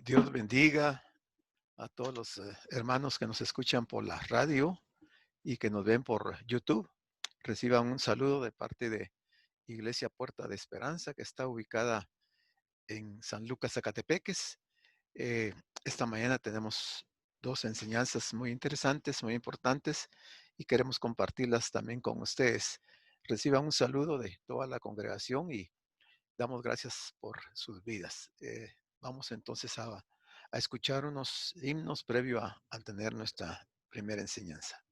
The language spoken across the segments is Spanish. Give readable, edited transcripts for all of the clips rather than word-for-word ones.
Dios bendiga a todos los hermanos que nos escuchan por la radio y que nos ven por YouTube. Reciban un saludo de parte de Iglesia Puerta de Esperanza, que está ubicada en San Lucas, Zacatepeques. Eh, esta mañana tenemos dos enseñanzas muy interesantes, muy importantes, y queremos compartirlas también con ustedes. Reciban un saludo de toda la congregación y damos gracias por sus vidas. Vamos entonces a escuchar unos himnos previo a tener nuestra primera enseñanza.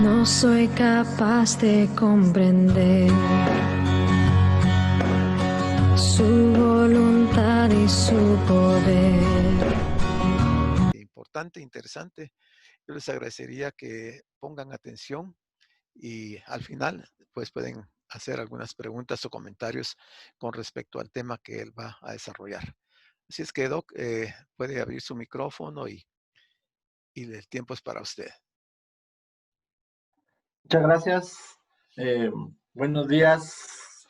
No soy capaz de comprender su voluntad y su poder. Importante, interesante. Yo les agradecería que pongan atención y al final pues pueden hacer algunas preguntas o comentarios con respecto al tema que él va a desarrollar. Así es que, Doc, puede abrir su micrófono y el tiempo es para usted. Muchas gracias. Buenos días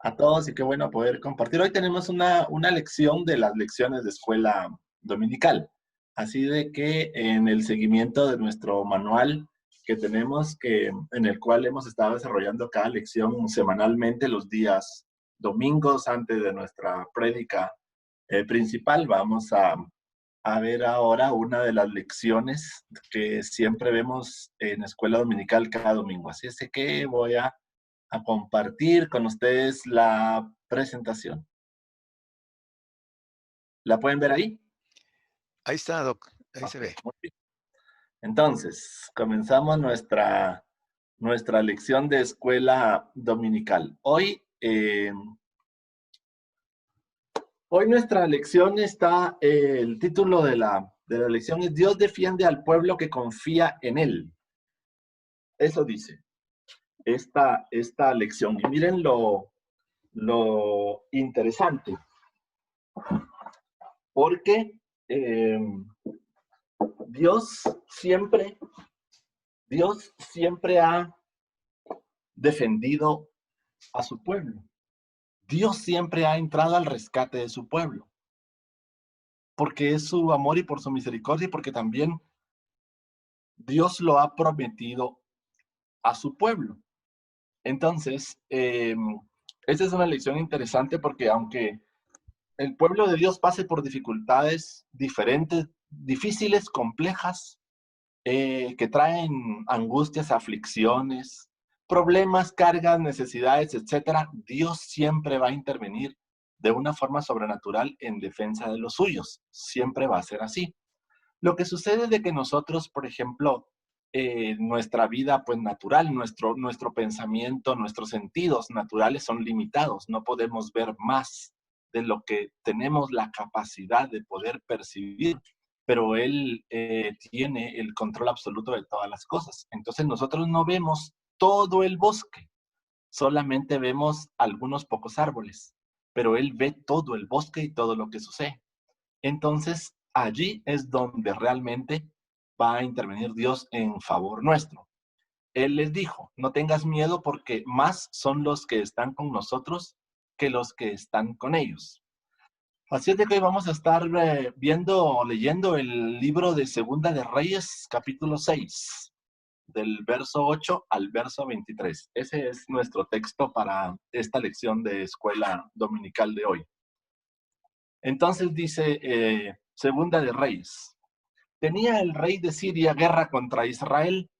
a todos y qué bueno poder compartir. Hoy tenemos una lección de las lecciones de escuela dominical. Así de que en el seguimiento de nuestro manual que tenemos, en el cual hemos estado desarrollando cada lección semanalmente los días domingos antes de nuestra prédica principal, vamos a ver ahora una de las lecciones que siempre vemos en escuela dominical cada domingo. Así es que voy a compartir con ustedes la presentación. ¿La pueden ver ahí? Ahí está, Doc. Ahí se ve. Muy bien. Entonces, comenzamos nuestra lección de escuela dominical. Hoy nuestra lección está, el título de la lección es Dios defiende al pueblo que confía en él. Eso dice esta lección. Y miren lo interesante. Porque Dios siempre ha defendido a su pueblo. Dios siempre ha entrado al rescate de su pueblo. Porque es su amor y por su misericordia y porque también Dios lo ha prometido a su pueblo. Entonces, esta es una lección interesante porque aunque el pueblo de Dios pase por dificultades diferentes, difíciles, complejas, que traen angustias, aflicciones, problemas, cargas, necesidades, etcétera, Dios siempre va a intervenir de una forma sobrenatural en defensa de los suyos. Siempre va a ser así. Lo que sucede es de que nosotros, por ejemplo, nuestra vida pues natural, nuestro pensamiento, nuestros sentidos naturales son limitados. No podemos ver más de lo que tenemos la capacidad de poder percibir, pero Él tiene el control absoluto de todas las cosas. Entonces nosotros no vemos todo el bosque, solamente vemos algunos pocos árboles, pero Él ve todo el bosque y todo lo que sucede. Entonces, allí es donde realmente va a intervenir Dios en favor nuestro. Él les dijo, no tengas miedo porque más son los que están con nosotros que los que están con ellos. Así es de que hoy vamos a estar leyendo el libro de Segunda de Reyes, capítulo 6, del verso 8 al verso 23. Ese es nuestro texto para esta lección de escuela dominical de hoy. Entonces dice Segunda de Reyes. Tenía el rey de Siria guerra contra Israel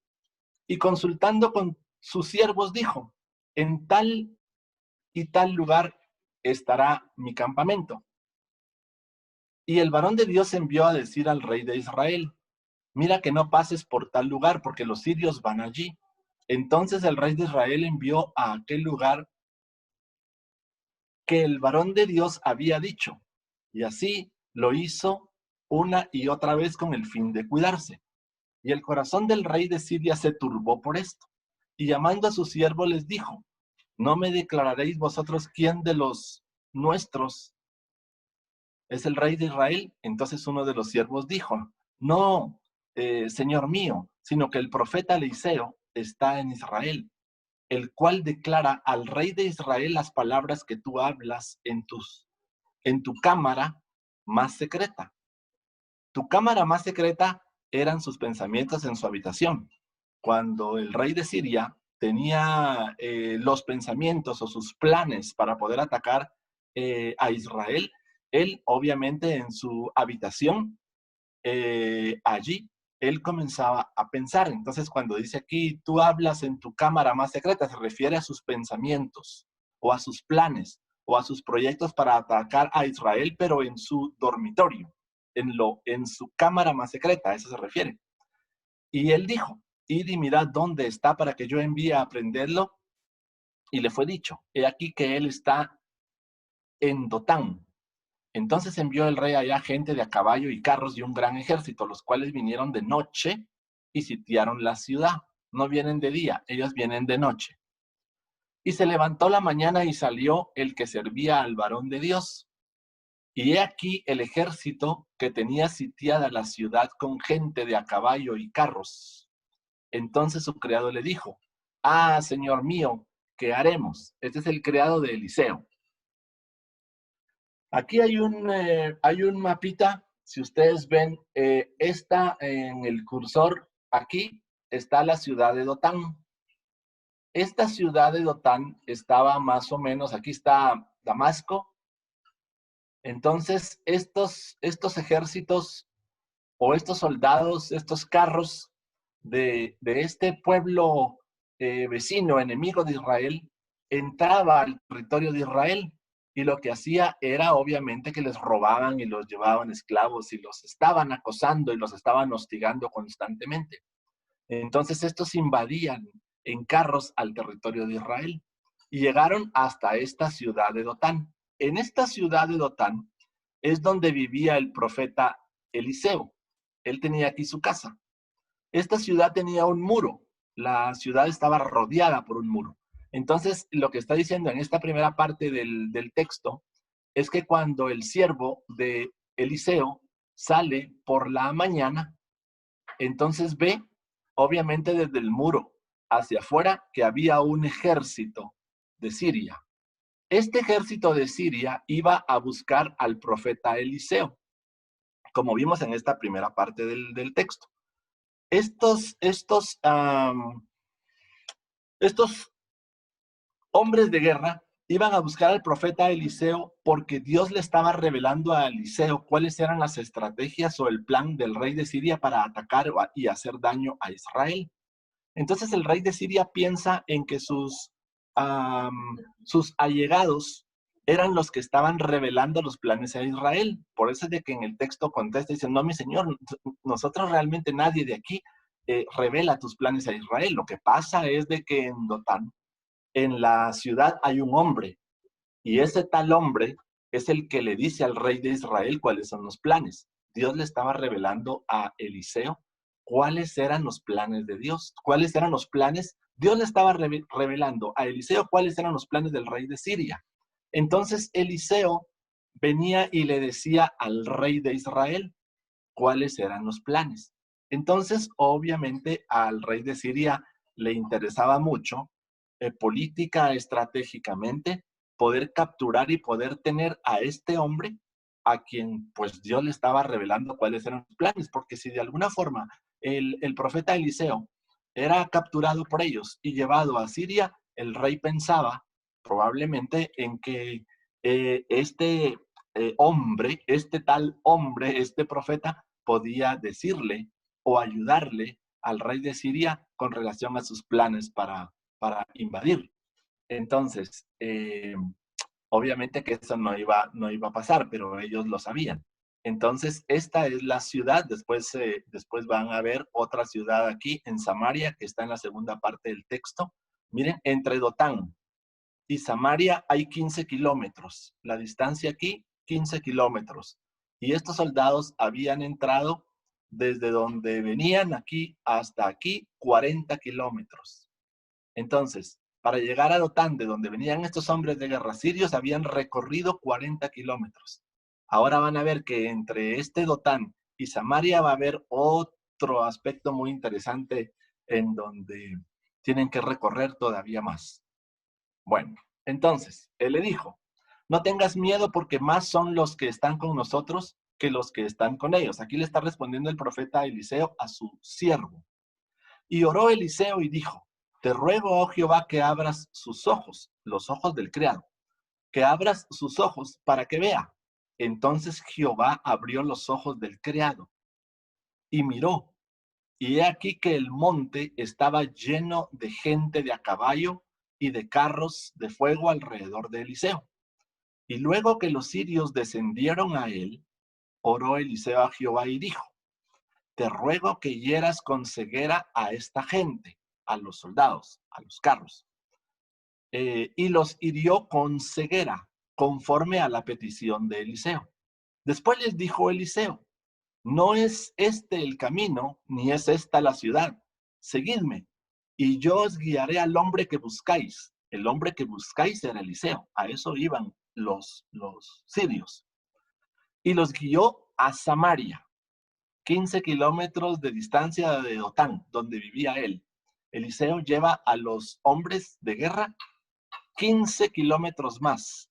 y consultando con sus siervos dijo, en tal y tal lugar estará mi campamento. Y el varón de Dios envió a decir al rey de Israel, mira que no pases por tal lugar porque los sirios van allí. Entonces el rey de Israel envió a aquel lugar que el varón de Dios había dicho. Y así lo hizo una y otra vez con el fin de cuidarse. Y el corazón del rey de Siria se turbó por esto. Y llamando a sus siervos les dijo, ¿no me declararéis vosotros quién de los nuestros es el rey de Israel? Entonces uno de los siervos dijo, no, señor mío, sino que el profeta Eliseo, está en Israel, el cual declara al rey de Israel las palabras que tú hablas en tu cámara más secreta. Tu cámara más secreta eran sus pensamientos en su habitación. Cuando el rey de Siria tenía los pensamientos o sus planes para poder atacar a Israel, él obviamente en su habitación, allí, él comenzaba a pensar. Entonces cuando dice aquí, tú hablas en tu cámara más secreta, se refiere a sus pensamientos o a sus planes o a sus proyectos para atacar a Israel, pero en su dormitorio, en su cámara más secreta, a eso se refiere. Y él dijo, id y mirad dónde está para que yo envíe a aprenderlo. Y le fue dicho, he aquí que él está en Dotán. Entonces envió el rey allá gente de a caballo y carros y un gran ejército, los cuales vinieron de noche y sitiaron la ciudad. No vienen de día, ellos vienen de noche. Y se levantó la mañana y salió el que servía al varón de Dios. Y he aquí el ejército que tenía sitiada la ciudad con gente de a caballo y carros. Entonces su criado le dijo, ah, señor mío, ¿qué haremos? Este es el criado de Eliseo. Aquí hay un mapita, si ustedes ven, está en el cursor, aquí está la ciudad de Dotán. Esta ciudad de Dotán estaba más o menos, aquí está Damasco. Entonces, estos ejércitos o estos soldados, estos carros de este pueblo vecino, enemigo de Israel, entraba al territorio de Israel y lo que hacía era obviamente que les robaban y los llevaban esclavos y los estaban acosando y los estaban hostigando constantemente. Entonces estos invadían en carros al territorio de Israel y llegaron hasta esta ciudad de Dotán. En esta ciudad de Dotán es donde vivía el profeta Eliseo. Él tenía aquí su casa. Esta ciudad tenía un muro. La ciudad estaba rodeada por un muro. Entonces, lo que está diciendo en esta primera parte del texto es que cuando el siervo de Eliseo sale por la mañana, entonces ve, obviamente desde el muro hacia afuera, que había un ejército de Siria. Este ejército de Siria iba a buscar al profeta Eliseo, como vimos en esta primera parte del texto. Estos hombres de guerra iban a buscar al profeta Eliseo porque Dios le estaba revelando a Eliseo cuáles eran las estrategias o el plan del rey de Siria para atacar y hacer daño a Israel. Entonces el rey de Siria piensa en que sus allegados eran los que estaban revelando los planes a Israel. Por eso es de que en el texto contesta y dice, no, mi señor, nosotros realmente nadie de aquí revela tus planes a Israel. Lo que pasa es de que en Dotán, en la ciudad, hay un hombre y ese tal hombre es el que le dice al rey de Israel cuáles son los planes. Dios le estaba revelando a Eliseo cuáles eran los planes de Dios, cuáles eran los planes. Dios le estaba revelando a Eliseo cuáles eran los planes del rey de Siria. Entonces Eliseo venía y le decía al rey de Israel cuáles eran los planes. Entonces, obviamente, al rey de Siria le interesaba mucho, política, estratégicamente, poder capturar y poder tener a este hombre a quien pues Dios le estaba revelando cuáles eran los planes, porque si de alguna forma el profeta Eliseo era capturado por ellos y llevado a Siria, el rey pensaba probablemente en que este hombre, este tal hombre, este profeta, podía decirle o ayudarle al rey de Siria con relación a sus planes para invadir. Entonces, obviamente que eso no iba a pasar, pero ellos lo sabían. Entonces, esta es la ciudad. Después van a ver otra ciudad aquí en Samaria, que está en la segunda parte del texto. Miren, entre Dotán y Samaria hay 15 kilómetros. La distancia aquí, 15 kilómetros. Y estos soldados habían entrado desde donde venían aquí hasta aquí, 40 kilómetros. Entonces, para llegar a Dotán, de donde venían estos hombres de guerra sirios, habían recorrido 40 kilómetros. Ahora van a ver que entre este Dotán y Samaria va a haber otro aspecto muy interesante en donde tienen que recorrer todavía más. Bueno, entonces, él le dijo, no tengas miedo porque más son los que están con nosotros que los que están con ellos. Aquí le está respondiendo el profeta Eliseo a su siervo. Y oró Eliseo y dijo, te ruego, oh Jehová, que abras sus ojos, los ojos del criado, que abras sus ojos para que vea. Entonces Jehová abrió los ojos del criado y miró, y he aquí que el monte estaba lleno de gente de a caballo y de carros de fuego alrededor de Eliseo. Y luego que los sirios descendieron a él, oró Eliseo a Jehová y dijo, te ruego que hieras con ceguera a esta gente, a los soldados, a los carros. Y los hirió con ceguera, conforme a la petición de Eliseo. Después les dijo Eliseo, no es este el camino, ni es esta la ciudad. Seguidme, y yo os guiaré al hombre que buscáis. El hombre que buscáis era Eliseo. A eso iban los sirios. Y los guió a Samaria, 15 kilómetros de distancia de Dotán, donde vivía él. Eliseo lleva a los hombres de guerra 15 kilómetros más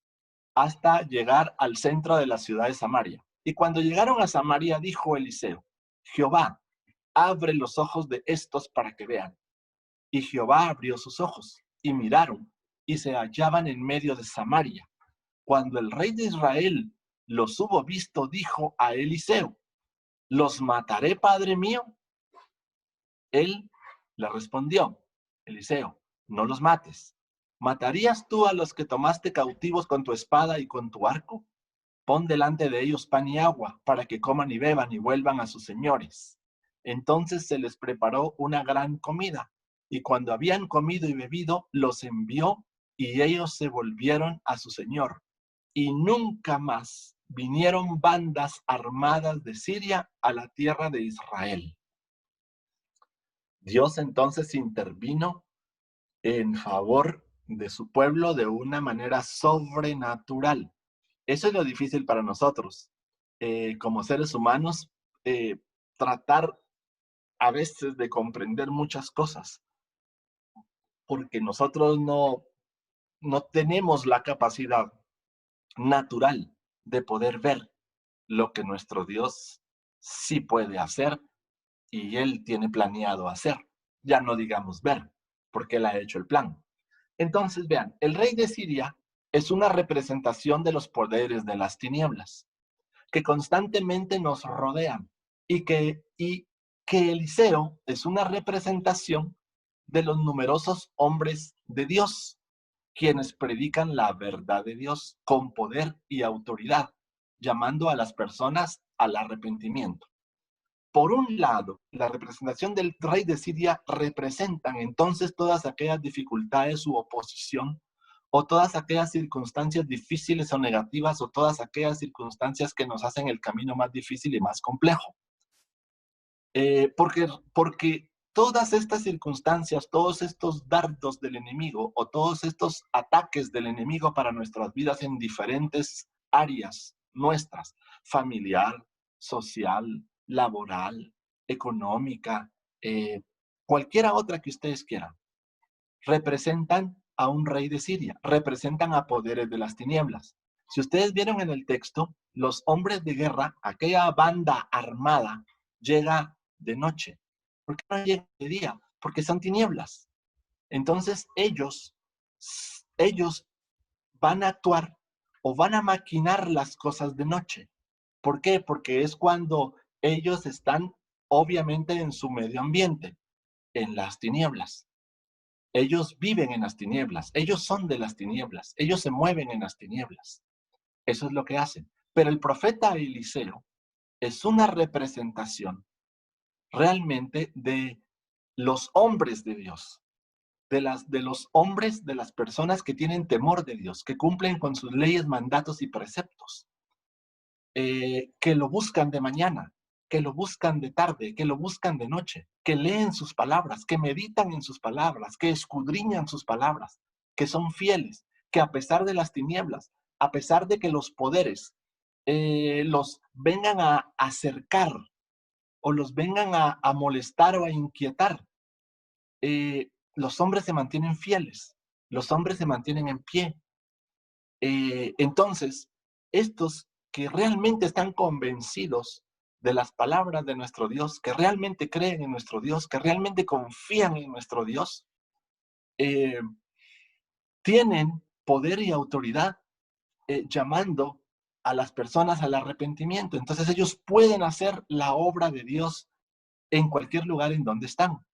hasta llegar al centro de la ciudad de Samaria. Y cuando llegaron a Samaria, dijo Eliseo, Jehová, abre los ojos de estos para que vean. Y Jehová abrió sus ojos, y miraron, y se hallaban en medio de Samaria. Cuando el rey de Israel los hubo visto, dijo a Eliseo, ¿los mataré, padre mío? Él le respondió, Eliseo, no los mates. ¿Matarías tú a los que tomaste cautivos con tu espada y con tu arco? Pon delante de ellos pan y agua, para que coman y beban y vuelvan a sus señores. Entonces se les preparó una gran comida, y cuando habían comido y bebido, los envió, y ellos se volvieron a su señor. Y nunca más vinieron bandas armadas de Siria a la tierra de Israel. Dios entonces intervino en favor de su pueblo de una manera sobrenatural. Eso es lo difícil para nosotros, como seres humanos, tratar a veces de comprender muchas cosas, porque nosotros no tenemos la capacidad natural de poder ver lo que nuestro Dios sí puede hacer y Él tiene planeado hacer. Ya no digamos ver, porque Él ha hecho el plan. Entonces, vean, el rey de Siria es una representación de los poderes de las tinieblas que constantemente nos rodean y que Eliseo es una representación de los numerosos hombres de Dios, quienes predican la verdad de Dios con poder y autoridad, llamando a las personas al arrepentimiento. Por un lado, la representación del rey de Siria representan entonces todas aquellas dificultades u oposición, o todas aquellas circunstancias difíciles o negativas, o todas aquellas circunstancias que nos hacen el camino más difícil y más complejo. Porque todas estas circunstancias, todos estos dardos del enemigo, o todos estos ataques del enemigo para nuestras vidas en diferentes áreas nuestras, familiar, social, laboral, económica, cualquiera otra que ustedes quieran, representan a un rey de Siria, representan a poderes de las tinieblas. Si ustedes vieron en el texto, los hombres de guerra, aquella banda armada, llega de noche. ¿Por qué no llega de día? Porque son tinieblas. Entonces ellos van a actuar o van a maquinar las cosas de noche. ¿Por qué? Porque es cuando ellos están obviamente en su medio ambiente, en las tinieblas. Ellos viven en las tinieblas, ellos son de las tinieblas, ellos se mueven en las tinieblas. Eso es lo que hacen. Pero el profeta Eliseo es una representación realmente de los hombres de Dios, de los hombres, de las personas que tienen temor de Dios, que cumplen con sus leyes, mandatos y preceptos, que lo buscan de mañana, que lo buscan de tarde, que lo buscan de noche, que leen sus palabras, que meditan en sus palabras, que escudriñan sus palabras, que son fieles, que a pesar de las tinieblas, a pesar de que los poderes los vengan a acercar o los vengan a molestar o a inquietar, los hombres se mantienen fieles, los hombres se mantienen en pie. Entonces, estos que realmente están convencidos de las palabras de nuestro Dios, que realmente creen en nuestro Dios, que realmente confían en nuestro Dios, tienen poder y autoridad llamando a las personas al arrepentimiento. Entonces ellos pueden hacer la obra de Dios en cualquier lugar en donde están.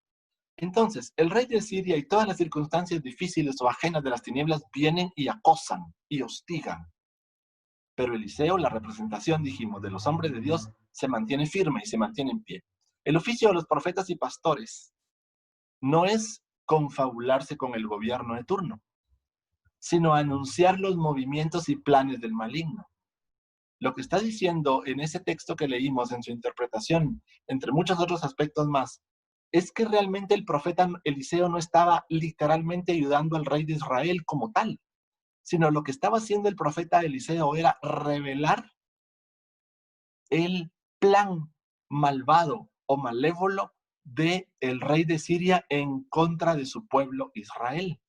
Entonces, el rey de Siria y todas las circunstancias difíciles o ajenas de las tinieblas vienen y acosan y hostigan. Pero Eliseo, la representación, dijimos, de los hombres de Dios, se mantiene firme y se mantiene en pie. El oficio de los profetas y pastores no es confabularse con el gobierno de turno, sino anunciar los movimientos y planes del maligno. Lo que está diciendo en ese texto que leímos, en su interpretación, entre muchos otros aspectos más, es que realmente el profeta Eliseo no estaba literalmente ayudando al rey de Israel como tal, sino lo que estaba haciendo el profeta Eliseo era revelar el plan malvado o malévolo del rey de Siria en contra de su pueblo Israel.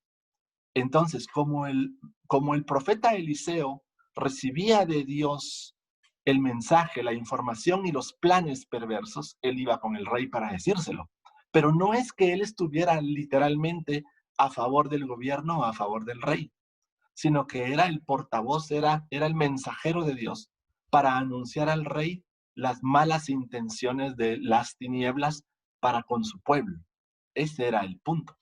Entonces, como el profeta Eliseo recibía de Dios el mensaje, la información y los planes perversos, él iba con el rey para decírselo. Pero no es que él estuviera literalmente a favor del gobierno o a favor del rey, sino que era el portavoz, era el mensajero de Dios para anunciar al rey las malas intenciones de las tinieblas para con su pueblo. Ese era el punto.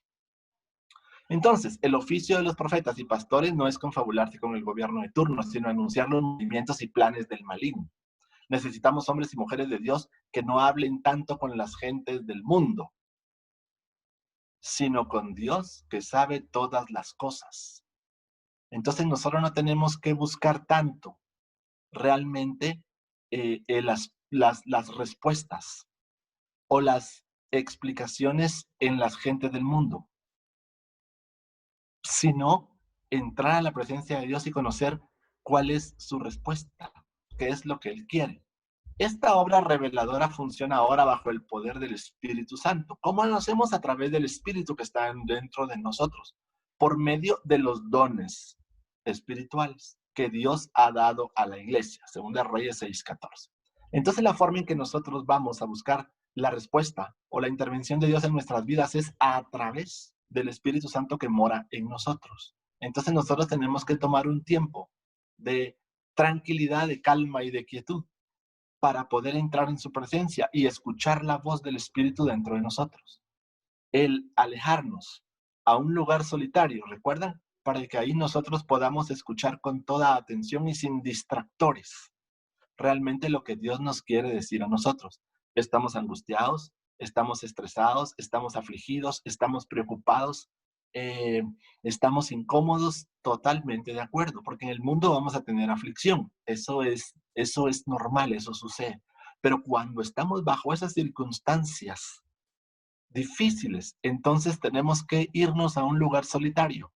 Entonces, el oficio de los profetas y pastores no es confabularse con el gobierno de turno, sino anunciar los movimientos y planes del maligno. Necesitamos hombres y mujeres de Dios que no hablen tanto con las gentes del mundo, sino con Dios que sabe todas las cosas. Entonces nosotros no tenemos que buscar tanto realmente las respuestas o las explicaciones en las gentes del mundo, sino entrar a la presencia de Dios y conocer cuál es su respuesta, qué es lo que Él quiere. Esta obra reveladora funciona ahora bajo el poder del Espíritu Santo. ¿Cómo lo hacemos? A través del Espíritu que está dentro de nosotros, por medio de los dones espirituales que Dios ha dado a la iglesia, según Reyes 6:14. Entonces la forma en que nosotros vamos a buscar la respuesta o la intervención de Dios en nuestras vidas es a través del Espíritu Santo que mora en nosotros. Entonces nosotros tenemos que tomar un tiempo de tranquilidad, de calma y de quietud para poder entrar en su presencia y escuchar la voz del Espíritu dentro de nosotros. El alejarnos a un lugar solitario, ¿recuerdan? Para que ahí nosotros podamos escuchar con toda atención y sin distractores realmente lo que Dios nos quiere decir a nosotros. Estamos angustiados, estamos estresados, estamos afligidos, estamos preocupados, estamos incómodos, totalmente de acuerdo, porque en el mundo vamos a tener aflicción. Eso es normal, eso sucede. Pero cuando estamos bajo esas circunstancias difíciles, entonces tenemos que irnos a un lugar solitario,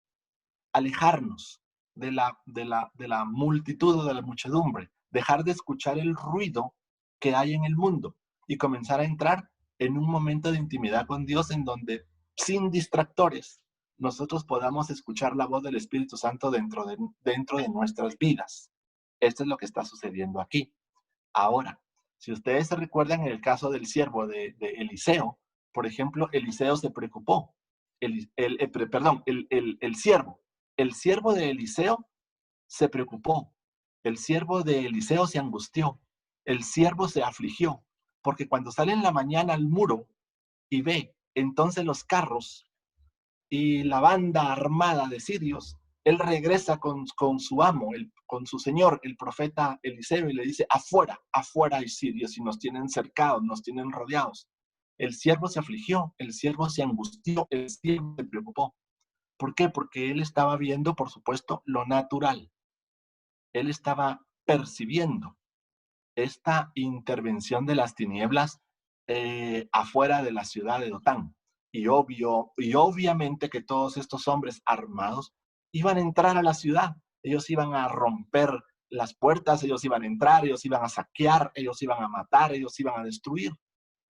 alejarnos de la multitud o de la muchedumbre, dejar de escuchar el ruido que hay en el mundo y comenzar a entrar en un momento de intimidad con Dios en donde, sin distractores, nosotros podamos escuchar la voz del Espíritu Santo dentro de nuestras vidas. Esto es lo que está sucediendo aquí. Ahora, si ustedes se recuerdan en el caso del siervo de Eliseo, por ejemplo, Eliseo se preocupó. El siervo de Eliseo se preocupó. El siervo de Eliseo se angustió. El siervo se afligió. Porque cuando sale en la mañana al muro y ve entonces los carros y la banda armada de sirios, él regresa con su amo, con su señor, el profeta Eliseo, y le dice: afuera hay sirios y nos tienen cercados, nos tienen rodeados. El siervo se afligió, el siervo se angustió, el siervo se preocupó. ¿Por qué? Porque él estaba viendo, por supuesto, lo natural. Él estaba percibiendo esta intervención de las tinieblas afuera de la ciudad de Dotán. Y obviamente que todos estos hombres armados iban a entrar a la ciudad. Ellos iban a romper las puertas, ellos iban a entrar, ellos iban a saquear, ellos iban a matar, ellos iban a destruir,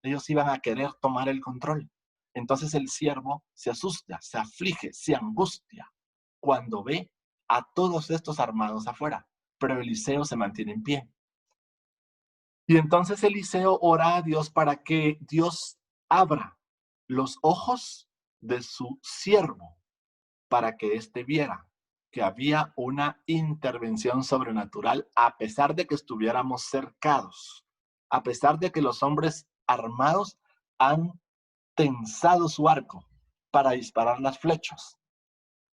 ellos iban a querer tomar el control. Entonces el siervo se asusta, se aflige, se angustia cuando ve a todos estos armados afuera. Pero Eliseo se mantiene en pie. Y entonces Eliseo ora a Dios para que Dios abra los ojos de su siervo para que éste viera que había una intervención sobrenatural a pesar de que estuviéramos cercados, a pesar de que los hombres armados han tensado su arco para disparar las flechas,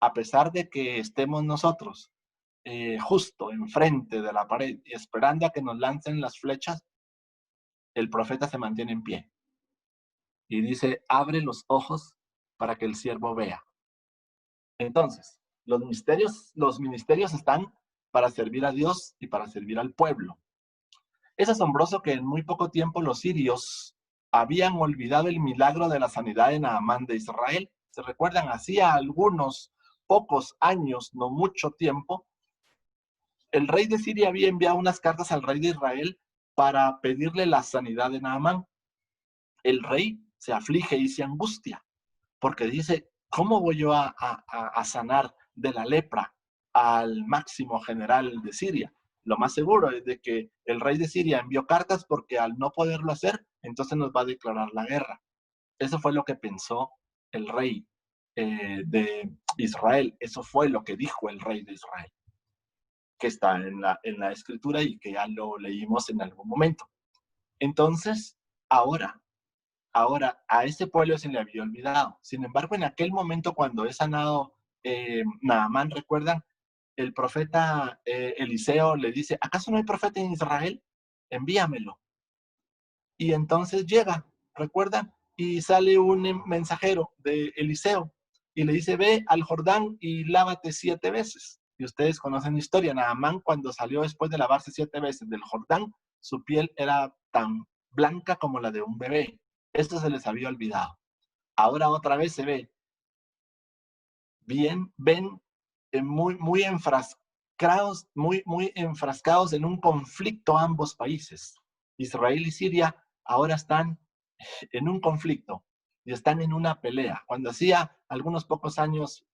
a pesar de que estemos nosotros justo enfrente de la pared y esperando a que nos lancen las flechas, el profeta se mantiene en pie y dice, abre los ojos para que el siervo vea. Entonces, los ministerios están para servir a Dios y para servir al pueblo. Es asombroso que en muy poco tiempo los sirios habían olvidado el milagro de la sanidad de Naamán de Israel. ¿Se recuerdan? Hacía algunos pocos años, no mucho tiempo, el rey de Siria había enviado unas cartas al rey de Israel para pedirle la sanidad de Naamán. El rey se aflige y se angustia, porque dice, ¿cómo voy yo a sanar de la lepra al máximo general de Siria? Lo más seguro es de que el rey de Siria envió cartas porque al no poderlo hacer, entonces nos va a declarar la guerra. Eso fue lo que pensó el rey de Israel. Eso fue lo que dijo el rey de Israel, que está en la escritura y que ya lo leímos en algún momento. Entonces, ahora a ese pueblo se le había olvidado. Sin embargo, en aquel momento cuando es sanado Naamán, ¿recuerdan? El profeta Eliseo le dice, ¿acaso no hay profeta en Israel? Envíamelo. Y entonces llega, ¿recuerdan? Y sale un mensajero de Eliseo y le dice, ve al Jordán y lávate 7 veces. Y ustedes conocen la historia. Naamán, cuando salió después de lavarse 7 veces del Jordán, su piel era tan blanca como la de un bebé. Esto se les había olvidado. Ahora otra vez se ve. Ven muy enfrascados, muy enfrascados en un conflicto ambos países. Israel y Siria ahora están en un conflicto y están en una pelea. Cuando hacía algunos pocos años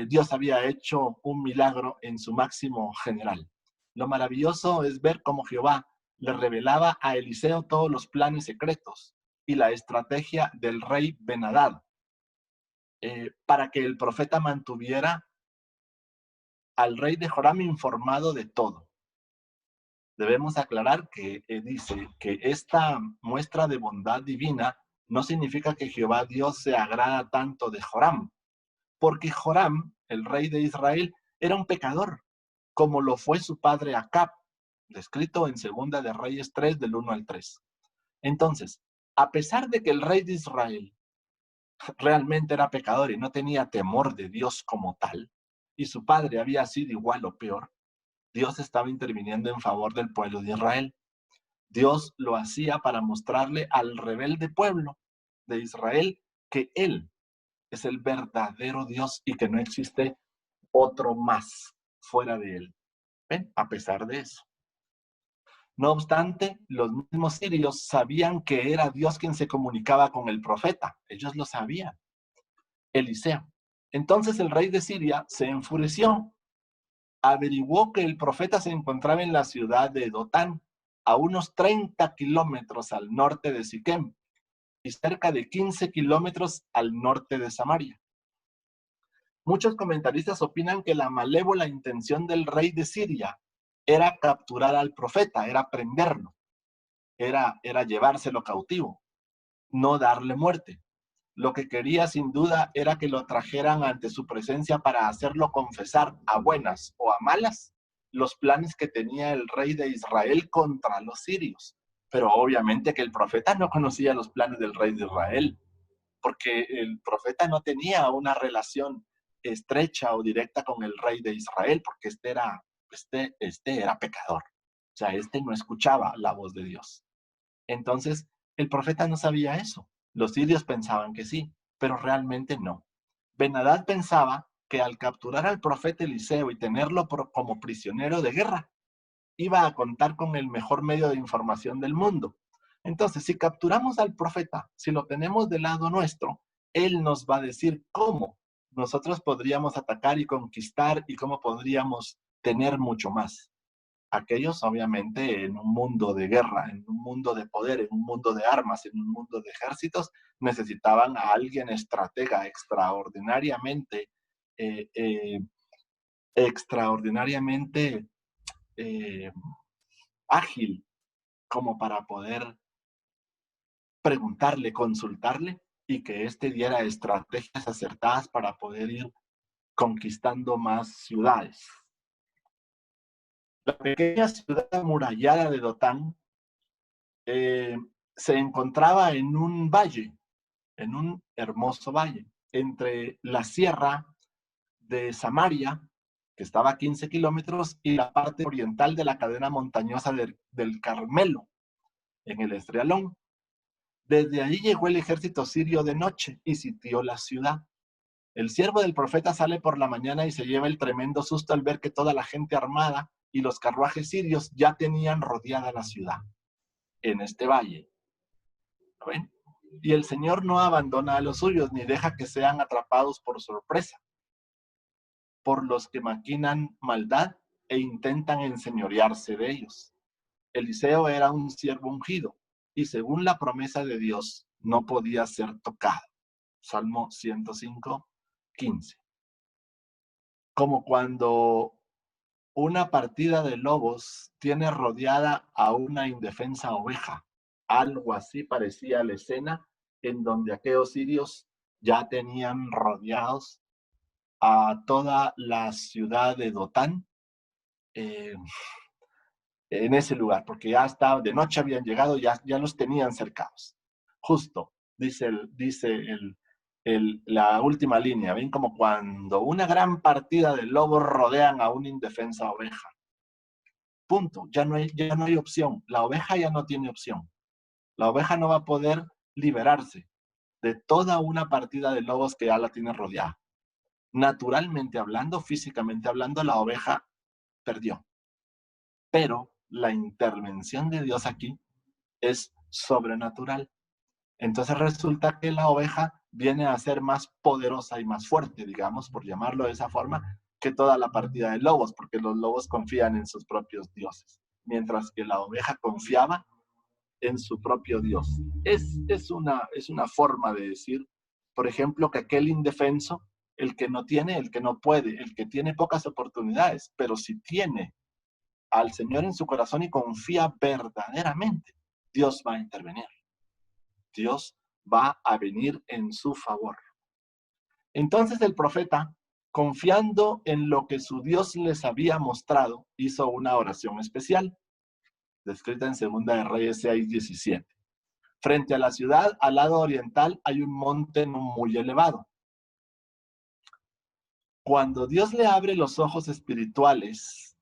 Dios había hecho un milagro en su máximo general. Lo maravilloso es ver cómo Jehová le revelaba a Eliseo todos los planes secretos y la estrategia del rey Ben-Hadad para que el profeta mantuviera al rey de Joram informado de todo. Debemos aclarar que dice que esta muestra de bondad divina no significa que Jehová Dios se agrada tanto de Joram, porque Joram, el rey de Israel, era un pecador, como lo fue su padre Acab, descrito en Segunda de Reyes 3, del 1 al 3. Entonces, a pesar de que el rey de Israel realmente era pecador y no tenía temor de Dios como tal, y su padre había sido igual o peor, Dios estaba interviniendo en favor del pueblo de Israel. Dios lo hacía para mostrarle al rebelde pueblo de Israel que Él es el verdadero Dios y que no existe otro más fuera de Él. ¿Ven? A pesar de eso. No obstante, los mismos sirios sabían que era Dios quien se comunicaba con el profeta. Ellos lo sabían. Eliseo. Entonces el rey de Siria se enfureció. Averiguó que el profeta se encontraba en la ciudad de Dotán, a unos 30 kilómetros al norte de Siquem y cerca de 15 kilómetros al norte de Samaria. Muchos comentaristas opinan que la malévola intención del rey de Siria era capturar al profeta, era prenderlo, era llevárselo cautivo, no darle muerte. Lo que quería sin duda era que lo trajeran ante su presencia para hacerlo confesar a buenas o a malas los planes que tenía el rey de Israel contra los sirios. Pero obviamente que el profeta no conocía los planes del rey de Israel, porque el profeta no tenía una relación estrecha o directa con el rey de Israel, porque este era pecador. O sea, este no escuchaba la voz de Dios. Entonces, el profeta no sabía eso. Los sirios pensaban que sí, pero realmente no. Ben-Hadad pensaba que al capturar al profeta Eliseo y tenerlo como prisionero de guerra, iba a contar con el mejor medio de información del mundo, Entonces, si capturamos al profeta, si lo tenemos del lado nuestro, él nos va a decir cómo nosotros podríamos atacar y conquistar y cómo podríamos tener mucho más. Aquellos, obviamente, en un mundo de guerra, en un mundo de poder, en un mundo de armas, en un mundo de ejércitos, necesitaban a alguien estratega extraordinariamente, eh, eh, extraordinariamente eh, ágil, como para poder preguntarle, consultarle y que éste diera estrategias acertadas para poder ir conquistando más ciudades. La pequeña ciudad amurallada de Dotán se encontraba en un valle, en un hermoso valle, entre la sierra de Samaria, que estaba a 15 kilómetros, y la parte oriental de la cadena montañosa del Carmelo, en el Estrialón. Desde ahí llegó el ejército sirio de noche y sitió la ciudad. El siervo del profeta sale por la mañana y se lleva el tremendo susto al ver que toda la gente armada y los carruajes sirios ya tenían rodeada la ciudad, en este valle. ¿Lo ven? Y el Señor no abandona a los suyos ni deja que sean atrapados por sorpresa, por los que maquinan maldad e intentan enseñorearse de ellos. Eliseo era un siervo ungido y según la promesa de Dios no podía ser tocado. Salmo 105, 15. Como cuando una partida de lobos tiene rodeada a una indefensa oveja. Algo así parecía la escena en donde aquellos sirios ya tenían rodeados a toda la ciudad de Dotán en ese lugar, porque ya estaba, de noche habían llegado, ya los tenían cercados. Justo, dice la última línea, ven como cuando una gran partida de lobos rodean a una indefensa oveja. Punto, ya no hay opción, la oveja ya no tiene opción. La oveja no va a poder liberarse de toda una partida de lobos que ya la tiene rodeada. Naturalmente hablando, físicamente hablando, la oveja perdió. Pero la intervención de Dios aquí es sobrenatural. Entonces resulta que la oveja viene a ser más poderosa y más fuerte, digamos, por llamarlo de esa forma, que toda la partida de lobos, porque los lobos confían en sus propios dioses, mientras que la oveja confiaba en su propio Dios. Es una forma de decir, por ejemplo, que aquel indefenso, el que no tiene, el que no puede, el que tiene pocas oportunidades, pero si tiene al Señor en su corazón y confía verdaderamente, Dios va a intervenir. Dios va a venir en su favor. Entonces el profeta, confiando en lo que su Dios les había mostrado, hizo una oración especial, descrita en 2 de Reyes 6:17. Frente a la ciudad, al lado oriental, hay un monte muy elevado. Cuando Dios le abre los ojos espirituales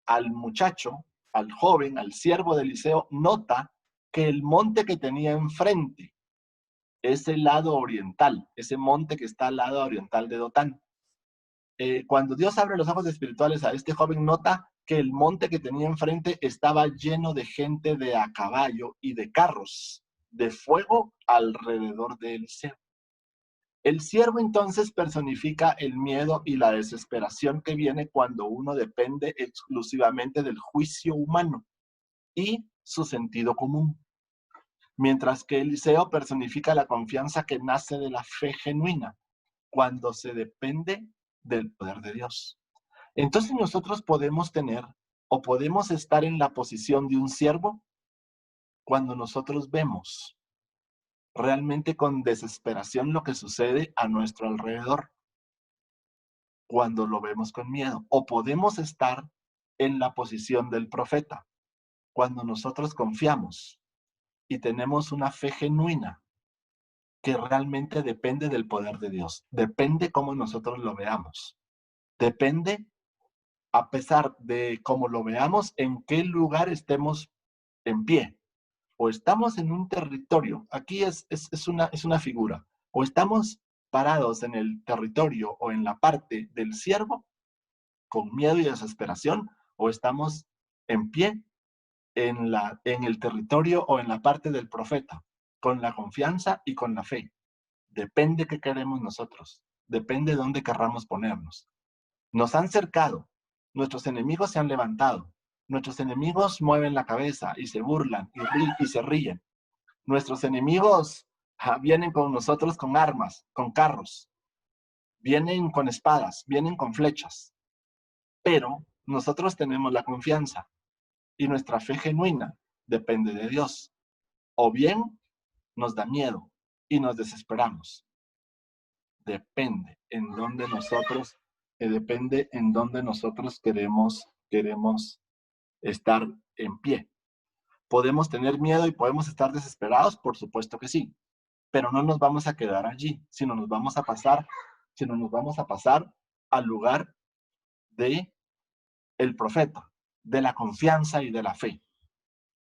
al muchacho, al joven, al siervo de Eliseo, nota que el monte que tenía enfrente es el lado oriental, ese monte que está al lado oriental de Dotán. Cuando Dios abre los ojos espirituales a este joven, nota que el monte que tenía enfrente estaba lleno de gente de a caballo y de carros de fuego alrededor de Eliseo. El siervo entonces personifica el miedo y la desesperación que viene cuando uno depende exclusivamente del juicio humano y su sentido común. Mientras que Eliseo personifica la confianza que nace de la fe genuina, cuando se depende del poder de Dios. Entonces nosotros podemos tener o podemos estar en la posición de un siervo cuando nosotros vemos realmente con desesperación lo que sucede a nuestro alrededor, cuando lo vemos con miedo. O podemos estar en la posición del profeta, cuando nosotros confiamos y tenemos una fe genuina que realmente depende del poder de Dios. Depende cómo nosotros lo veamos. Depende, a pesar de cómo lo veamos, en qué lugar estemos en pie. O estamos en un territorio, aquí es una figura, o estamos parados en el territorio o en la parte del siervo con miedo y desesperación, o estamos en pie en el territorio o en la parte del profeta, con la confianza y con la fe. Depende qué queremos nosotros, depende de dónde querramos ponernos. Nos han cercado, nuestros enemigos se han levantado, nuestros enemigos mueven la cabeza y se burlan y se ríen. Nuestros enemigos vienen con nosotros con armas, con carros, vienen con espadas, vienen con flechas, pero nosotros tenemos la confianza y nuestra fe genuina depende de Dios. O bien nos da miedo y nos desesperamos. Depende en dónde nosotros queremos estar en pie. ¿Podemos tener miedo y podemos estar desesperados? Por supuesto que sí, pero no nos vamos a quedar allí, sino nos vamos a pasar al lugar de el profeta, de la confianza y de la fe.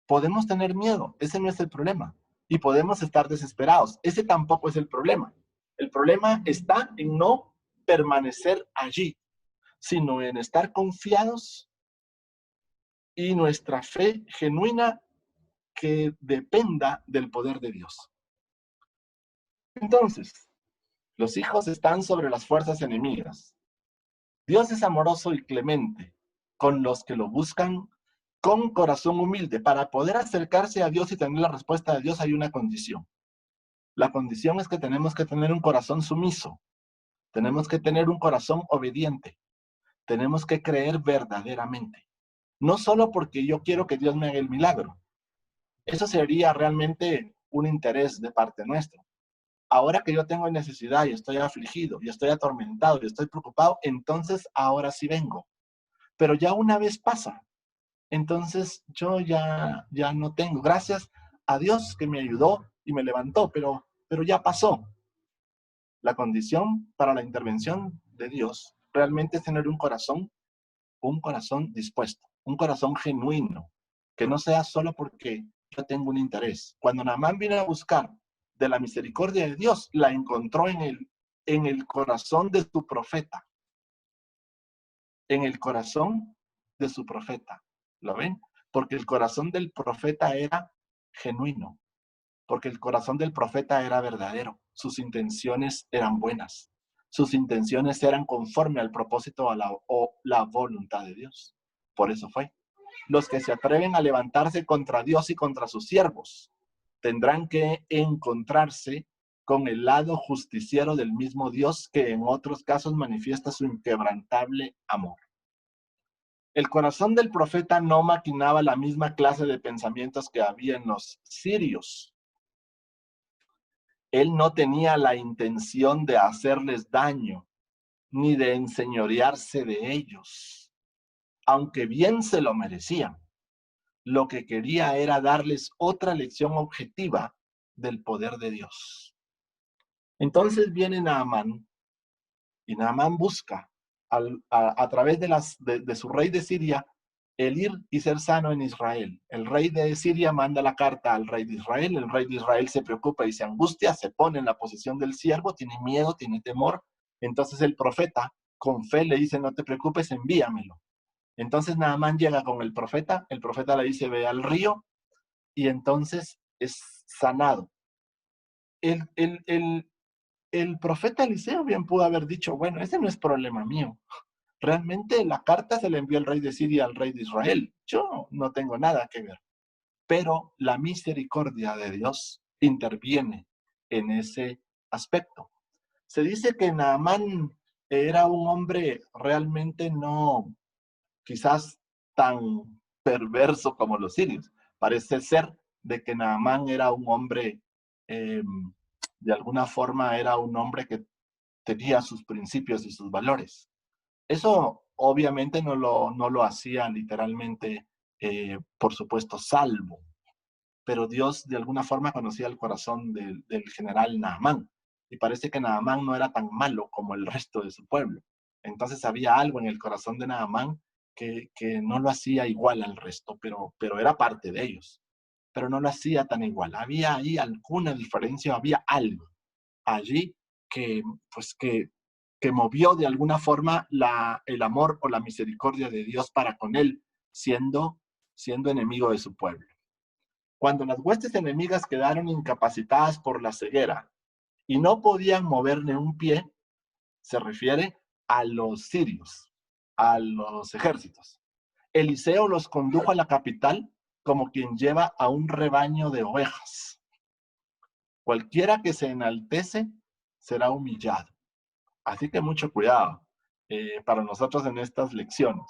Podemos tener miedo, ese no es el problema, y podemos estar desesperados, ese tampoco es el problema. El problema está en no permanecer allí, sino en estar confiados y nuestra fe genuina que dependa del poder de Dios. Entonces, los hijos están sobre las fuerzas enemigas. Dios es amoroso y clemente con los que lo buscan con corazón humilde. Para poder acercarse a Dios y tener la respuesta de Dios hay una condición. La condición es que tenemos que tener un corazón sumiso. Tenemos que tener un corazón obediente. Tenemos que creer verdaderamente. No solo porque yo quiero que Dios me haga el milagro. Eso sería realmente un interés de parte nuestra. Ahora que yo tengo necesidad y estoy afligido y estoy atormentado y estoy preocupado, entonces ahora sí vengo. Pero ya una vez pasa, entonces yo ya no tengo. Gracias a Dios que me ayudó y me levantó, pero ya pasó. La condición para la intervención de Dios realmente es tener un corazón dispuesto, un corazón genuino, que no sea solo porque yo tengo un interés. Cuando Naamán vino a buscar de la misericordia de Dios, la encontró en el corazón de su profeta. En el corazón de su profeta. ¿Lo ven? Porque el corazón del profeta era genuino. Porque el corazón del profeta era verdadero. Sus intenciones eran buenas. Sus intenciones eran conforme al propósito o la voluntad de Dios. Por eso fue. Los que se atreven a levantarse contra Dios y contra sus siervos tendrán que encontrarse con el lado justiciero del mismo Dios que en otros casos manifiesta su inquebrantable amor. El corazón del profeta no maquinaba la misma clase de pensamientos que había en los sirios. Él no tenía la intención de hacerles daño, ni de enseñorearse de ellos, aunque bien se lo merecían. Lo que quería era darles otra lección objetiva del poder de Dios. Entonces viene Naamán, y Naamán busca a través de su rey de Siria el ir y ser sano en Israel. El rey de Siria manda la carta al rey de Israel, el rey de Israel se preocupa y se angustia, se pone en la posición del siervo, tiene miedo, tiene temor. Entonces el profeta con fe le dice, no te preocupes, envíamelo. Entonces Naamán llega con el profeta le dice, ve al río, y entonces es sanado. El profeta Eliseo bien pudo haber dicho, bueno, ese no es problema mío. Realmente la carta se le envió al rey de Siria al rey de Israel. Yo no tengo nada que ver. Pero la misericordia de Dios interviene en ese aspecto. Se dice que Naamán era un hombre realmente no, quizás tan perverso como los sirios. Parece ser de que Naamán era un hombre, de alguna forma era un hombre que tenía sus principios y sus valores. Eso obviamente no lo hacía literalmente, por supuesto, salvo. Pero Dios de alguna forma conocía el corazón del general Naamán. Y parece que Naamán no era tan malo como el resto de su pueblo. Entonces había algo en el corazón de Naamán que no lo hacía igual al resto, pero era parte de ellos. Pero no lo hacía tan igual. Había ahí alguna diferencia, había algo allí que, pues que movió de alguna forma el amor o la misericordia de Dios para con él, siendo siendo enemigo de su pueblo. Cuando las huestes enemigas quedaron incapacitadas por la ceguera y no podían mover ni un pie, se refiere a los sirios, a los ejércitos. Eliseo los condujo a la capital como quien lleva a un rebaño de ovejas. Cualquiera que se enaltece será humillado. Así que mucho cuidado para nosotros en estas lecciones,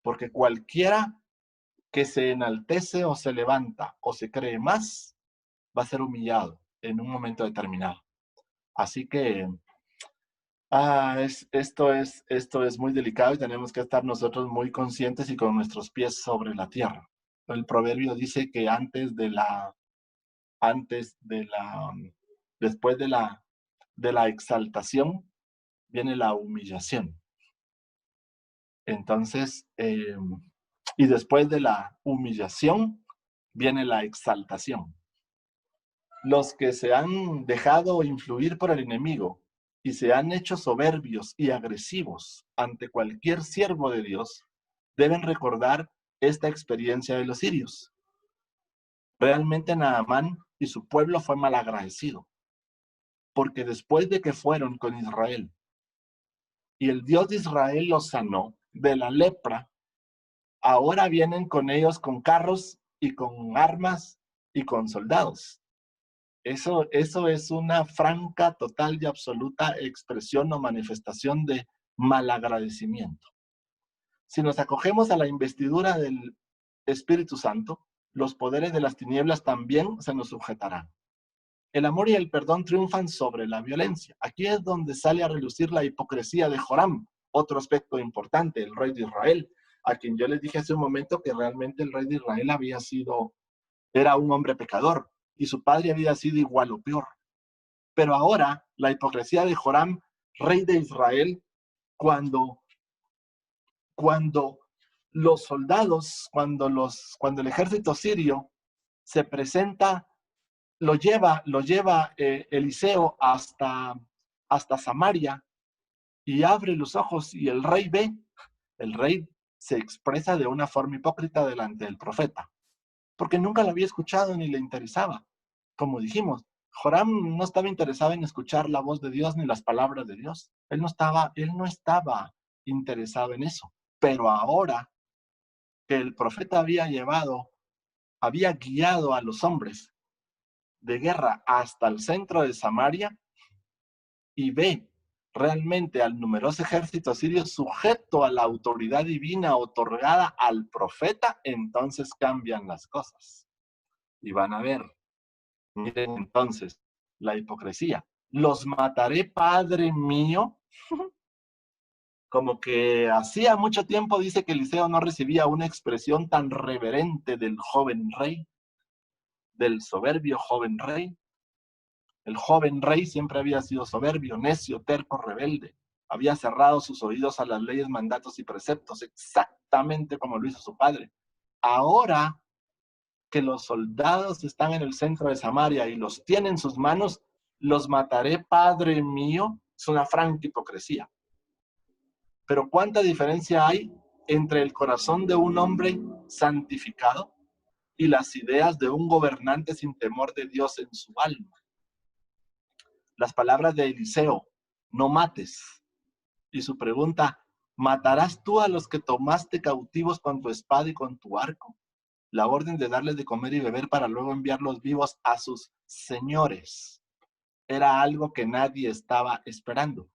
porque cualquiera que se enaltece o se levanta o se cree más, va a ser humillado en un momento determinado. Así que esto es muy delicado y tenemos que estar nosotros muy conscientes y con nuestros pies sobre la tierra. El proverbio dice que después de la exaltación viene la humillación. Entonces, y después de la humillación viene la exaltación. Los que se han dejado influir por el enemigo y se han hecho soberbios y agresivos ante cualquier siervo de Dios, deben recordar esta experiencia de los sirios. Realmente Naamán y su pueblo fue malagradecido, porque después de que fueron con Israel y el Dios de Israel los sanó de la lepra, ahora vienen con ellos con carros y con armas y con soldados. Eso es una franca, total y absoluta expresión o manifestación de malagradecimiento. Si nos acogemos a la investidura del Espíritu Santo, los poderes de las tinieblas también se nos sujetarán. El amor y el perdón triunfan sobre la violencia. Aquí es donde sale a relucir la hipocresía de Joram, otro aspecto importante, el rey de Israel, a quien yo les dije hace un momento que realmente el rey de Israel era un hombre pecador, y su padre había sido igual o peor. Pero ahora, la hipocresía de Joram, rey de Israel, cuando los soldados, cuando el ejército sirio se presenta, lo lleva Eliseo hasta Samaria y abre los ojos y el rey ve, el rey se expresa de una forma hipócrita delante del profeta, porque nunca lo había escuchado ni le interesaba. Como dijimos, Joram no estaba interesado en escuchar la voz de Dios ni las palabras de Dios. Él no estaba interesado en eso. Pero ahora que el profeta había guiado a los hombres de guerra hasta el centro de Samaria y ve realmente al numeroso ejército sirio sujeto a la autoridad divina otorgada al profeta, entonces cambian las cosas. Y van a ver, miren entonces, la hipocresía. Los mataré, Padre mío. Como que hacía mucho tiempo dice que Eliseo no recibía una expresión tan reverente del joven rey, del soberbio joven rey. El joven rey siempre había sido soberbio, necio, terco, rebelde. Había cerrado sus oídos a las leyes, mandatos y preceptos, exactamente como lo hizo su padre. Ahora que los soldados están en el centro de Samaria y los tienen en sus manos, los mataré, Padre mío. Es una franca hipocresía. Pero ¿cuánta diferencia hay entre el corazón de un hombre santificado y las ideas de un gobernante sin temor de Dios en su alma? Las palabras de Eliseo, no mates. Y su pregunta, ¿matarás tú a los que tomaste cautivos con tu espada y con tu arco? La orden de darles de comer y beber para luego enviarlos vivos a sus señores era algo que nadie estaba esperando.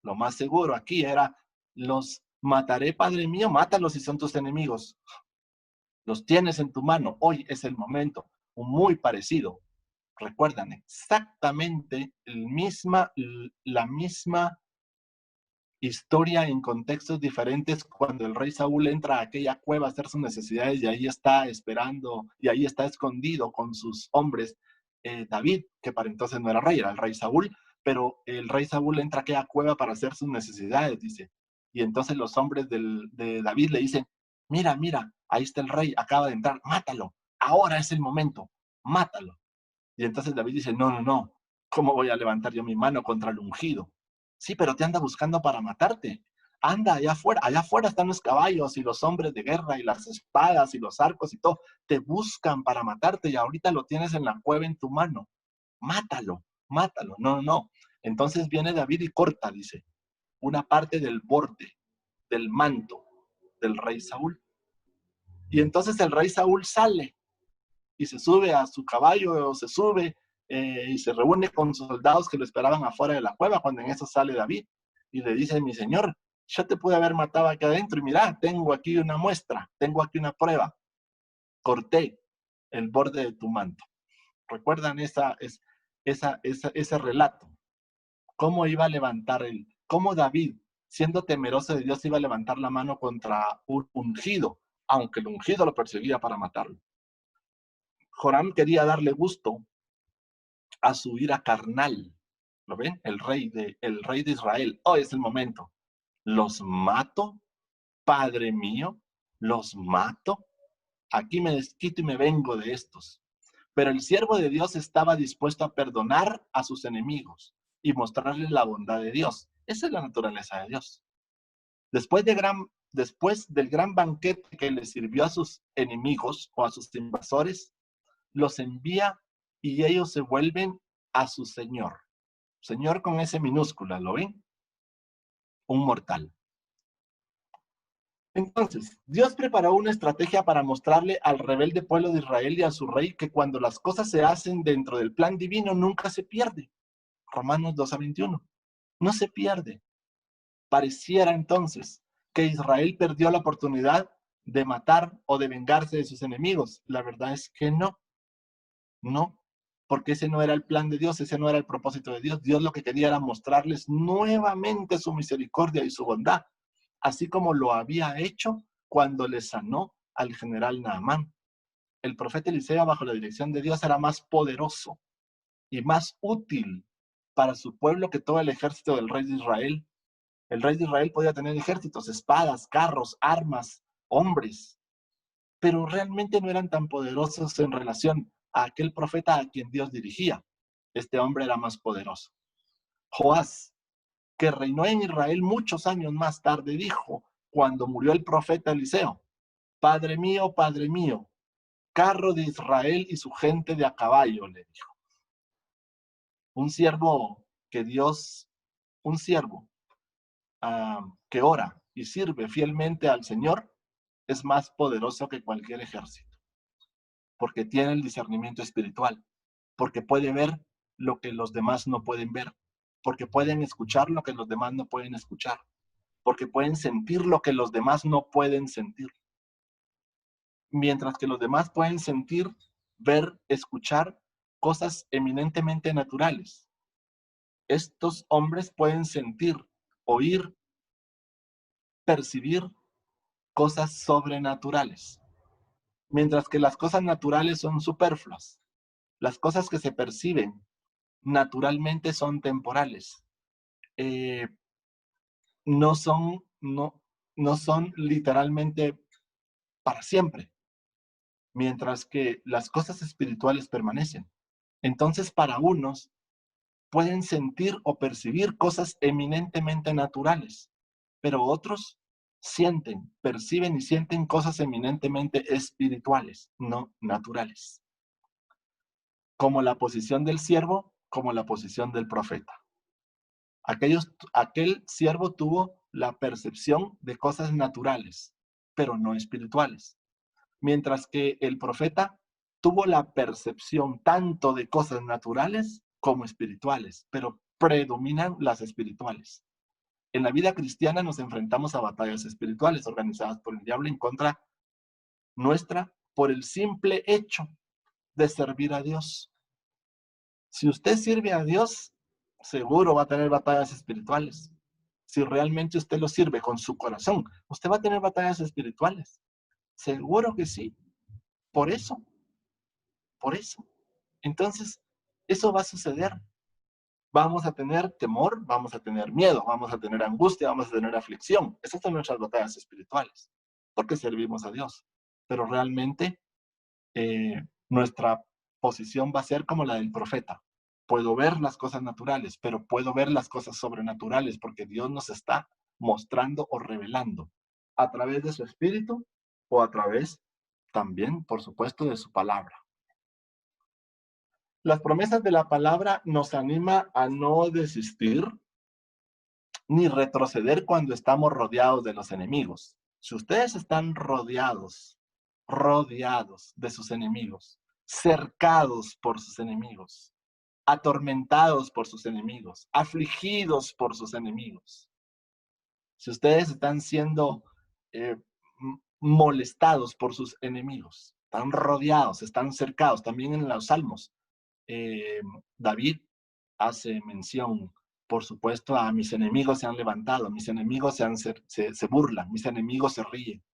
Lo más seguro aquí era, los mataré, Padre mío, mátalos si son tus enemigos. Los tienes en tu mano, hoy es el momento. Muy parecido. Recuerdan exactamente la misma historia en contextos diferentes cuando el rey Saúl entra a aquella cueva a hacer sus necesidades y ahí está esperando, y ahí está escondido con sus hombres David, que para entonces no era rey, era el rey Saúl, pero el rey Saúl entra a aquella cueva para hacer sus necesidades, dice. Y entonces los hombres de David le dicen, mira, ahí está el rey, acaba de entrar, mátalo, ahora es el momento, mátalo. Y entonces David dice, no, ¿cómo voy a levantar yo mi mano contra el ungido? Sí, pero te anda buscando para matarte. anda allá afuera están los caballos y los hombres de guerra y las espadas y los arcos y todo. Te buscan para matarte y ahorita lo tienes en la cueva en tu mano. Mátalo, mátalo. No, no. Entonces viene David y corta, dice, una parte del borde, del manto del rey Saúl. Y entonces el rey Saúl sale y se sube a su caballo, o se sube y se reúne con sus soldados que lo esperaban afuera de la cueva, cuando en eso sale David y le dice, mi señor, yo te pude haber matado aquí adentro y mira, tengo aquí una muestra, tengo aquí una prueba. Corté el borde de tu manto. ¿Recuerdan ese relato? ¿Cómo iba a levantar cómo David, siendo temeroso de Dios, iba a levantar la mano contra un ungido, aunque el ungido lo perseguía para matarlo? Joram quería darle gusto a su ira carnal. ¿Lo ven? El rey de Israel. Oh, es el momento. Los mato, Padre mío, los mato. Aquí me desquito y me vengo de estos. Pero el siervo de Dios estaba dispuesto a perdonar a sus enemigos y mostrarles la bondad de Dios. Esa es la naturaleza de Dios. Después del gran banquete que le sirvió a sus enemigos o a sus invasores, los envía y ellos se vuelven a su Señor. Señor con S minúscula, ¿lo ven? Un mortal. Entonces, Dios preparó una estrategia para mostrarle al rebelde pueblo de Israel y a su rey que cuando las cosas se hacen dentro del plan divino nunca se pierde. Romanos 2:21. No se pierde. Pareciera entonces que Israel perdió la oportunidad de matar o de vengarse de sus enemigos. La verdad es que no. No, porque ese no era el plan de Dios, ese no era el propósito de Dios. Dios lo que quería era mostrarles nuevamente su misericordia y su bondad, así como lo había hecho cuando le sanó al general Naamán. El profeta Eliseo, bajo la dirección de Dios, era más poderoso y más útil para su pueblo que todo el ejército del rey de Israel. El rey de Israel podía tener ejércitos, espadas, carros, armas, hombres, pero realmente no eran tan poderosos en relación a aquel profeta a quien Dios dirigía. Este hombre era más poderoso. Joás, que reinó en Israel muchos años más tarde, dijo, cuando murió el profeta Eliseo, Padre mío, carro de Israel y su gente de a caballo, le dijo. Un siervo que ora y sirve fielmente al Señor, es más poderoso que cualquier ejército, porque tiene el discernimiento espiritual, porque puede ver lo que los demás no pueden ver, porque pueden escuchar lo que los demás no pueden escuchar, porque pueden sentir lo que los demás no pueden sentir. Mientras que los demás pueden sentir, ver, escuchar cosas eminentemente naturales. Estos hombres pueden sentir, oír, percibir cosas sobrenaturales. Mientras que las cosas naturales son superfluas. Las cosas que se perciben naturalmente son temporales. No son literalmente para siempre, mientras que las cosas espirituales permanecen. Entonces, para unos, pueden sentir o percibir cosas eminentemente naturales, pero otros perciben y sienten cosas eminentemente espirituales, no naturales. Como la posición del siervo, como la posición del profeta. Aquel siervo tuvo la percepción de cosas naturales, pero no espirituales. Mientras que el profeta tuvo la percepción tanto de cosas naturales como espirituales, pero predominan las espirituales. En la vida cristiana nos enfrentamos a batallas espirituales organizadas por el diablo en contra nuestra por el simple hecho de servir a Dios. Si usted sirve a Dios, seguro va a tener batallas espirituales. Si realmente usted lo sirve con su corazón, usted va a tener batallas espirituales. Seguro que sí. Por eso. Entonces, eso va a suceder. Vamos a tener temor, vamos a tener miedo, vamos a tener angustia, vamos a tener aflicción. Esas son nuestras batallas espirituales, porque servimos a Dios. Pero realmente nuestra posición va a ser como la del profeta. Puedo ver las cosas naturales, pero puedo ver las cosas sobrenaturales, porque Dios nos está mostrando o revelando a través de su espíritu o a través también, por supuesto, de su palabra. Las promesas de la palabra nos anima a no desistir ni retroceder cuando estamos rodeados de los enemigos. Si ustedes están rodeados de sus enemigos, cercados por sus enemigos, atormentados por sus enemigos, afligidos por sus enemigos, si ustedes están siendo molestados por sus enemigos, están rodeados, están cercados, también en los salmos, David hace mención, por supuesto, a mis enemigos se han levantado, mis enemigos se burlan, mis enemigos se ríen,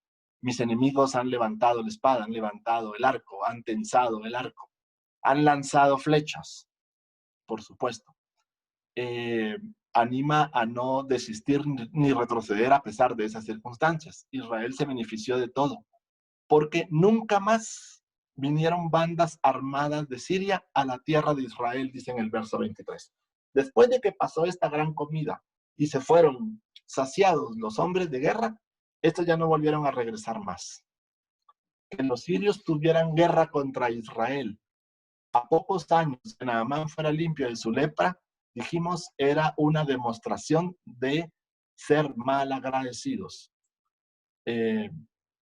mis enemigos han levantado la espada, han levantado el arco, han tensado el arco, han lanzado flechas, por supuesto. Anima a no desistir ni retroceder a pesar de esas circunstancias. Israel se benefició de todo, porque nunca más vinieron bandas armadas de Siria a la tierra de Israel, dice en el verso 23. Después de que pasó esta gran comida y se fueron saciados los hombres de guerra, estos ya no volvieron a regresar más. Que los sirios tuvieran guerra contra Israel a pocos años que Naamán fuera limpio de su lepra, dijimos, era una demostración de ser mal agradecidos,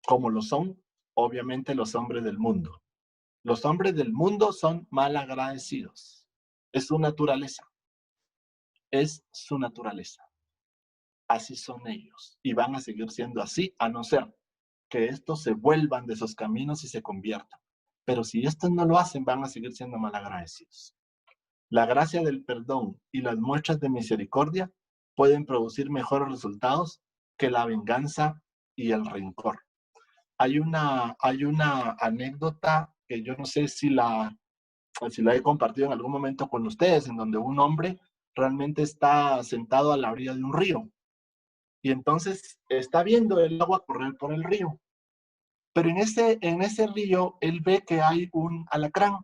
como lo son, obviamente, los hombres del mundo. Los hombres del mundo son mal agradecidos. Es su naturaleza. Es su naturaleza. Así son ellos. Y van a seguir siendo así, a no ser que estos se vuelvan de sus caminos y se conviertan. Pero si estos no lo hacen, van a seguir siendo mal agradecidos. La gracia del perdón y las muestras de misericordia pueden producir mejores resultados que la venganza y el rencor. Hay una anécdota que yo no sé si la he compartido en algún momento con ustedes, en donde un hombre realmente está sentado a la orilla de un río y entonces está viendo el agua correr por el río. Pero en ese río él ve que hay un alacrán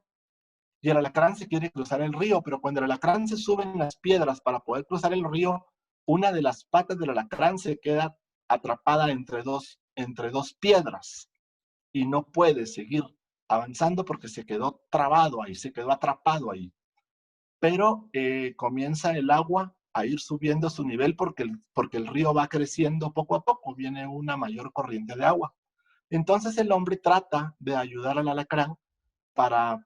y el alacrán se quiere cruzar el río, pero cuando el alacrán se sube en las piedras para poder cruzar el río, una de las patas del alacrán se queda atrapada entre dos piedras y no puede seguir avanzando porque se quedó trabado ahí, se quedó atrapado ahí. Pero comienza el agua a ir subiendo su nivel porque el río va creciendo poco a poco, viene una mayor corriente de agua. Entonces el hombre trata de ayudar al alacrán para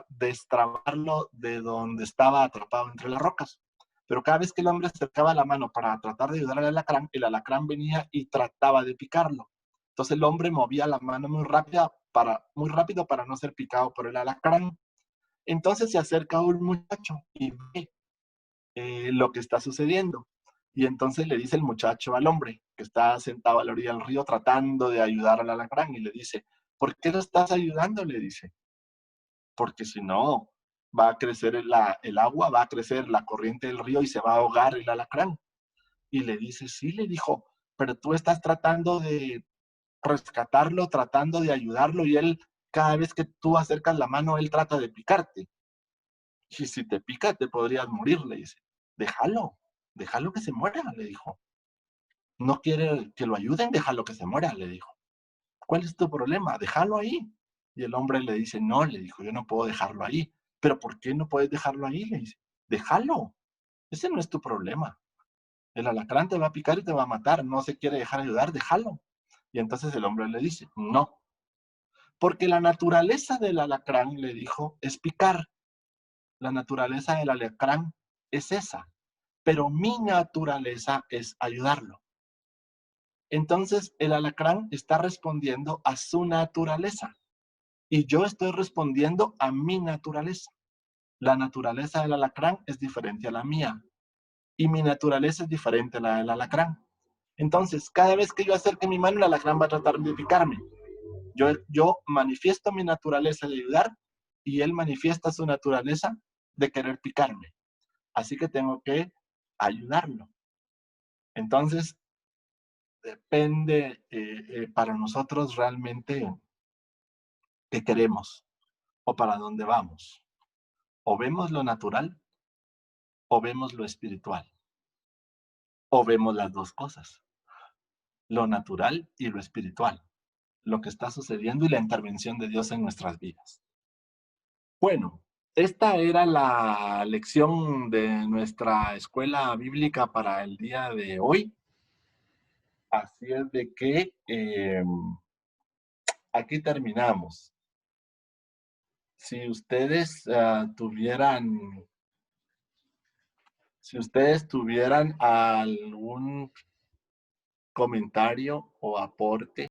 destrabarlo de donde estaba atrapado entre las rocas. Pero cada vez que el hombre acercaba la mano para tratar de ayudar al alacrán, el alacrán venía y trataba de picarlo. Entonces el hombre movía la mano muy rápido para no ser picado por el alacrán. Entonces se acerca un muchacho y ve lo que está sucediendo. Y entonces le dice el muchacho al hombre que está sentado a la orilla del río tratando de ayudar al alacrán y le dice, ¿por qué lo estás ayudando? Le dice, porque si no, va a crecer el agua, va a crecer la corriente del río y se va a ahogar el alacrán. Y le dice, sí, le dijo, pero tú estás tratando de rescatarlo, tratando de ayudarlo y él, cada vez que tú acercas la mano, él trata de picarte. Y si te pica, te podrías morir, le dice. Déjalo que se muera, le dijo. No quiere que lo ayuden, déjalo que se muera, le dijo. ¿Cuál es tu problema? Déjalo ahí. Y el hombre le dice, no, le dijo, yo no puedo dejarlo ahí. ¿Pero por qué no puedes dejarlo ahí? Le dice, déjalo. Ese no es tu problema. El alacrán te va a picar y te va a matar. No se quiere dejar ayudar, déjalo. Y entonces el hombre le dice, no. Porque la naturaleza del alacrán, le dijo, es picar. La naturaleza del alacrán es esa. Pero mi naturaleza es ayudarlo. Entonces el alacrán está respondiendo a su naturaleza. Y yo estoy respondiendo a mi naturaleza. La naturaleza del alacrán es diferente a la mía. Y mi naturaleza es diferente a la del alacrán. Entonces, cada vez que yo acerque mi mano, el alacrán va a tratar de picarme. Yo manifiesto mi naturaleza de ayudar y él manifiesta su naturaleza de querer picarme. Así que tengo que ayudarlo. Entonces, depende para nosotros realmente qué queremos o para dónde vamos. O vemos lo natural o vemos lo espiritual. o vemos las dos cosas, lo natural y lo espiritual, lo que está sucediendo y la intervención de Dios en nuestras vidas. Bueno, esta era la lección de nuestra escuela bíblica para el día de hoy. Así es de que aquí terminamos. Si ustedes tuvieran algún comentario o aporte